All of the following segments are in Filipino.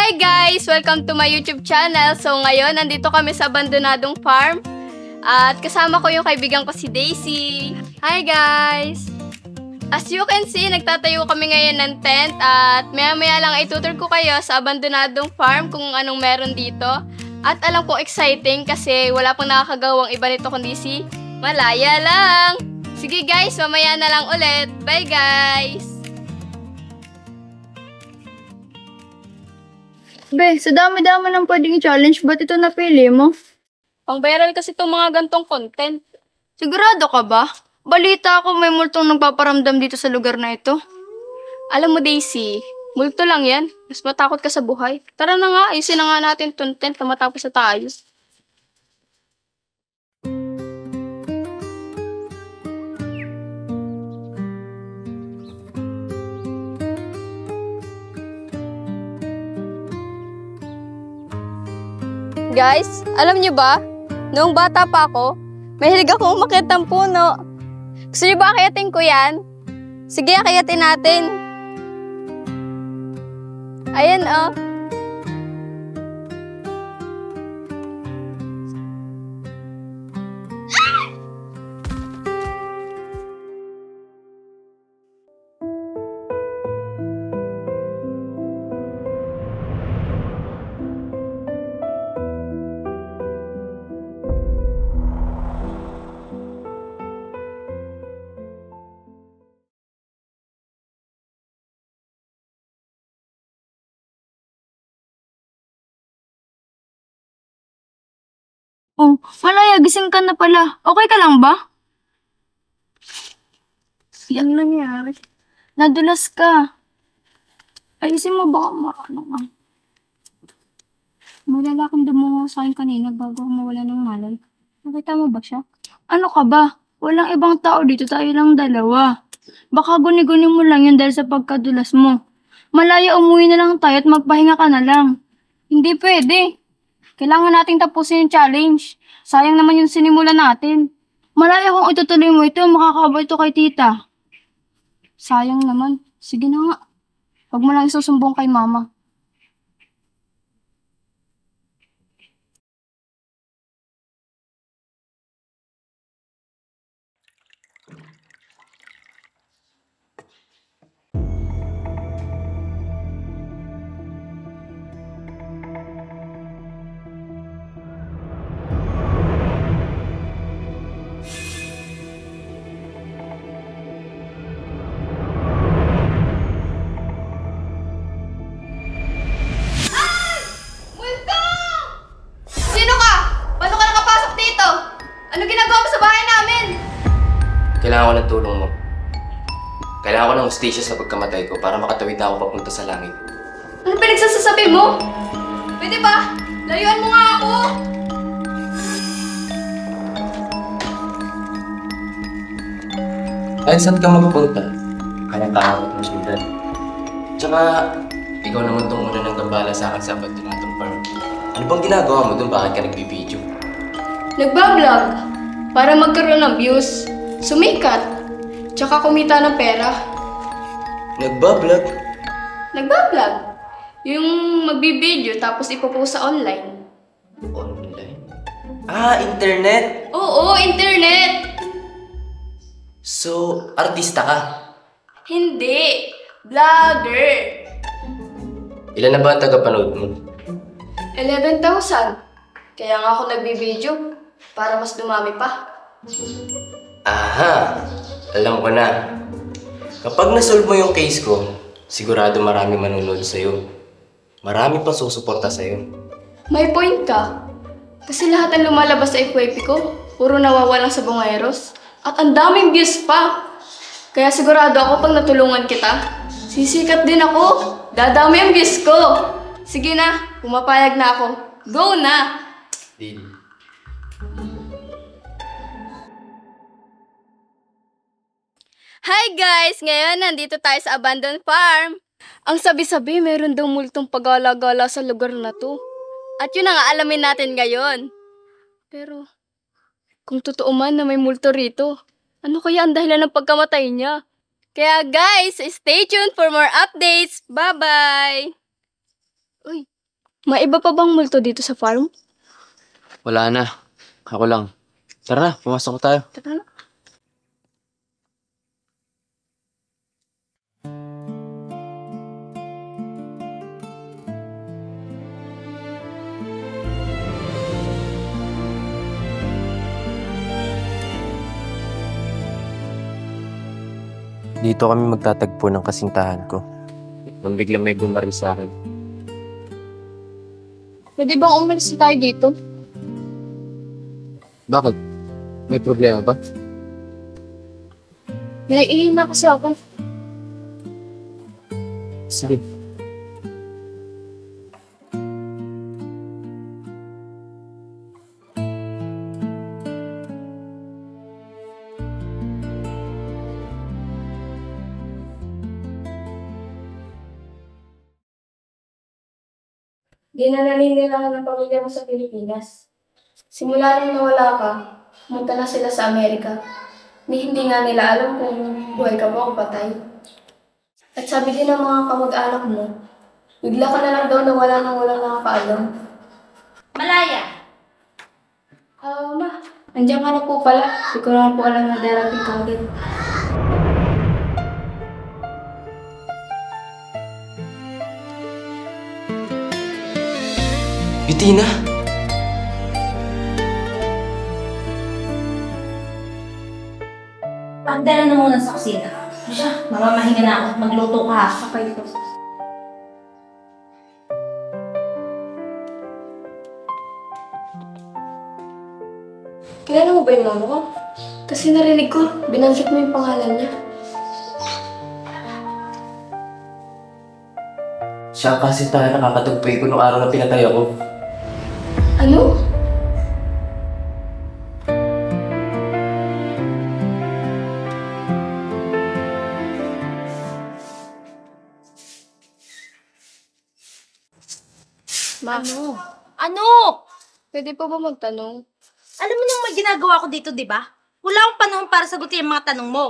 Hi guys! Welcome to my YouTube channel. So ngayon, nandito kami sa abandonadong farm. At kasama ko yung kaibigan ko si Daisy. Hi guys! As you can see, nagtatayo kami ngayon ng tent. At maya-maya lang itutur ko kayo sa abandonadong farm kung anong meron dito. At alam kong exciting kasi wala pong nakakagawang iba nito kundi si Malaya lang. Sige guys, mamaya na lang ulit. Bye guys! Be, sa dami-dami ng pwedeng challenge, ba't ito napili mo? Pang-viral kasi itong mga gantong content. Sigurado ka ba? Balita ako may multong nagpaparamdam dito sa lugar na ito. Alam mo Daisy, multo lang yan. Mas matakot ka sa buhay. Tara na nga, ayusin na nga natin itong tent na matapos na tayo. Guys, alam niyo ba? Noong bata pa ako, mahilig akong umakyat ng puno. Gusto niyo ba akyatin ko yan? Sige, akyatin natin. Ayan oh. Oh, Malaya, gising ka na pala. Okay ka lang ba? Yan nangyari. Nadulas ka. Ayusin mo baka maano ka. May lalaking dumungo sa akin kanina bago ako mawala ng malay. Nakita mo ba siya? Ano ka ba? Walang ibang tao dito, tayo lang dalawa. Baka guni-guni mo lang yun dahil sa pagkadulas mo. Malaya, umuwi na lang tayo at magpahinga ka na lang. Hindi pwede. Kailangan nating tapusin yung challenge. Sayang naman yung sinimulan natin. Malaya kung itutuloy mo ito, makakabay ito kay tita. Sayang naman. Sige na nga. Huwag mo lang isusumbong kay mama. Kailangan ko ng tulong mo. Kailangan ko ng hostisya sa pagkamatay ko para makatawid na ako papunta sa langit. Ano pinagsasasabi mo? Pwede ba? Layuan mo nga ako! Kahit saan ka magpunta, kaya-kaya ko itong sundan. Tsaka, ikaw naman itong una ng gambala sa akin sa abandonadong farm. Ano bang ginagawa mo doon? Bakit ka nagbibideo? Nagbablog para magkaroon ng views, sumikat, tsaka kumita ng pera. Nagbablog? Nagbablog? Yung magbibideo tapos ipopost sa online. Online? Ah, internet! Oo, internet! So, artista ka? Hindi, vlogger. Ilan na ba ang tagapanood mo? 11,000. Kaya nga ako nagbibideo para mas dumami pa. Aha! Alam ko na. Kapag nasolve mo yung case ko, sigurado marami manonood sa'yo. Marami pa susuporta sa'yo. May point ka. Kasi lahat ng lumalabas sa FYP ko, puro nawawalang sa bungeros. At ang daming views pa. Kaya sigurado ako pag natulungan kita, sisikat din ako. Dadami ang views ko. Sige na, pumapayag na ako. Go na! Deal. Hi guys! Ngayon, nandito tayo sa abandoned farm. Ang sabi-sabi, meron daw multong pagala-gala sa lugar na to. At yun ang aalamin natin ngayon. Pero, kung totoo man na may multo rito, ano kaya ang dahilan ng pagkamatay niya? Kaya guys, stay tuned for more updates. Bye-bye! Uy, May iba pa bang multo dito sa farm? Wala na. Ako lang. Tara na, pumasok tayo. Tara na. Dito kami magtatagpo ng kasintahan ko. Nang biglang may bumaril sa akin. Pwede bang umalis tayo dito? Bakit? May problema ba? Naiihi kasi ako. Sige. Di na naninirahan ng pamilya mo sa Pilipinas. Simula nung nawala ka, pumunta na sila sa Amerika. Hindi nga nila alam kung buhay ka ba o patay. At sabi din ng mga kamag-anak mo, bigla ka na lang daw nawala nang walang nakakaalam. Malaya! Ma, andiyan ka na po pala. Hindi ko naman po alam na darating ka agad. Bitina! Pagdala na muna sa kusina. Siya, mamamahinga na ako. Magluto ka. Okay po. Kilala mo ba yung mama ko? Kasi narinig ko, binanggit mo yung pangalan niya. Siya ang kasintahan na nakakatagpoy ko nung araw na pinatay ako. Ano? Ma, Ano? pwede po ba magtanong? Alam mo nang may ginagawa ko dito, di ba? Wala akong panahon para sagutin ang mga tanong mo.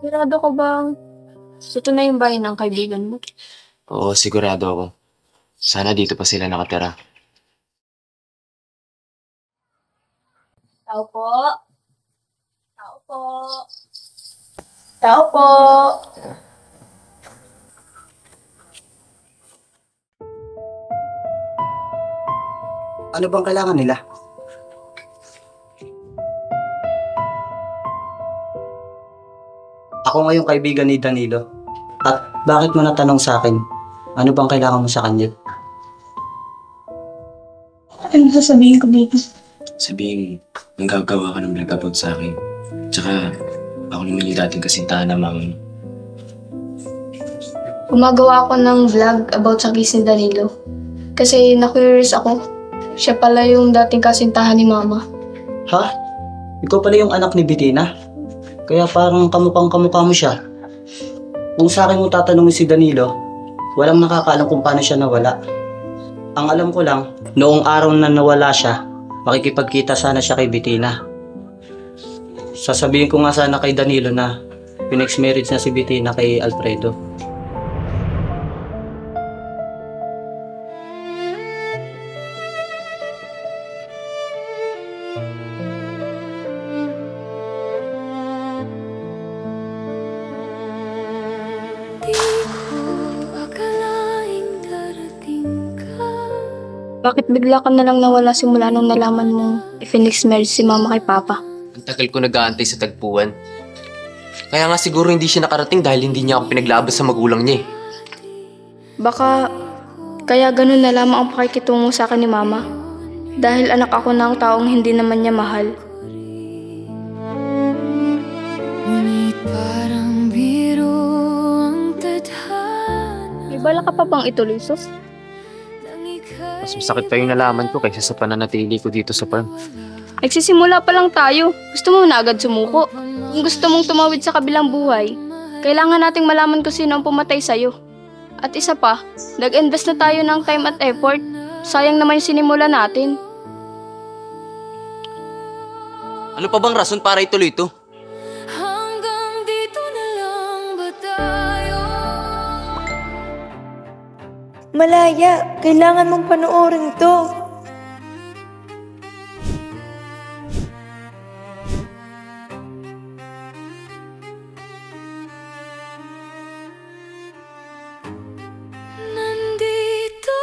Sigurado ko bang ito na yung bahay ng kaibigan mo? Oo, sigurado ako. Sana dito pa sila nakatira. Tao po. Tao po. Tao po! Ano bang kailangan nila? Ako ngayong kaibigan ni Danilo. At bakit mo natanong sa akin? Ano bang kailangan mo sa kanya? Ano sasabihin ko dito? Sabihin, nanggagawa ka ng vlog about sa akin. Tsaka, ako naman yung dating kasintahan ng mama mo. Gumagawa ako ng vlog about sa case ni Danilo. Kasi na-curious ako. Siya pala yung dating kasintahan ni Mama. Ha? Ikaw pala yung anak ni Bitina? Kaya parang kamukha mo siya. Kung sa akin mo tatanungin si Danilo, walang nakakaalam kung paano siya nawala. Ang alam ko lang, noong araw na nawala siya, makikipagkita sana siya kay Bitina. Sasabihin ko nga sana kay Danilo na pinex-marriage na si Bitina kay Alfredo. Bakit bigla ka na lang nawala simula nung nalaman mong i-Phoenix marriage si Mama kay Papa? Ang tagal ko nag-aantay sa tagpuan. Kaya nga siguro hindi siya nakarating dahil hindi niya ako pinaglabas sa magulang niya eh. Baka kaya ganun na lamang ang pakikitungo sa akin ni Mama. Dahil anak ako ng taong hindi naman niya mahal. May bala ka pa bang ituloy, sus? Mas masakit pa yung nalaman ko kaysa sa pananatili ko dito sa farm. Nagsisimula pa lang tayo. Gusto mo na agad sumuko. Kung gusto mong tumawid sa kabilang buhay, kailangan nating malaman kung sino ang pumatay sa'yo. At isa pa, nag-invest na tayo ng time at effort. Sayang naman yung sinimula natin. Ano pa bang rason para ituloy ito? Hanggang dito na lang ba tayo? Malaya, kailangan mong panoorin to. Nandito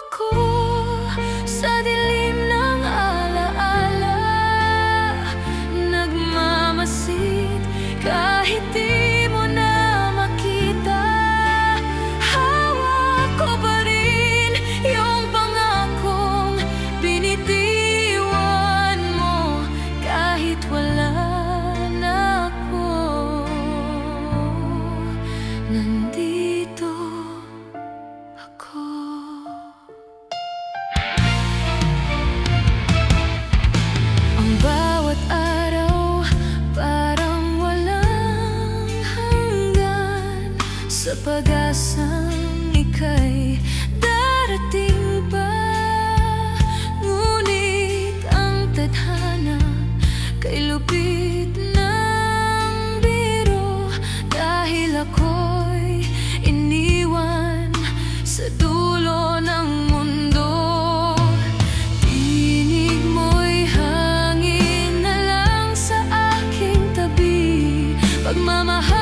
ako sa dilim ng alaala, nagmamasid kahit di mo na makita. Hawak ko pa rin yung pangakong binitiwan mo kahit wala na ako. Nandito ako. Ang bawat araw parang walang hanggan, sa pag-asang ika'y darating pa. Ngunit ang tadhana kay lupit ng biro, dahil ako'y iniwan sa dulo ng mundo. Tinig mo'y hangin na lang sa aking tabi, pagmamahal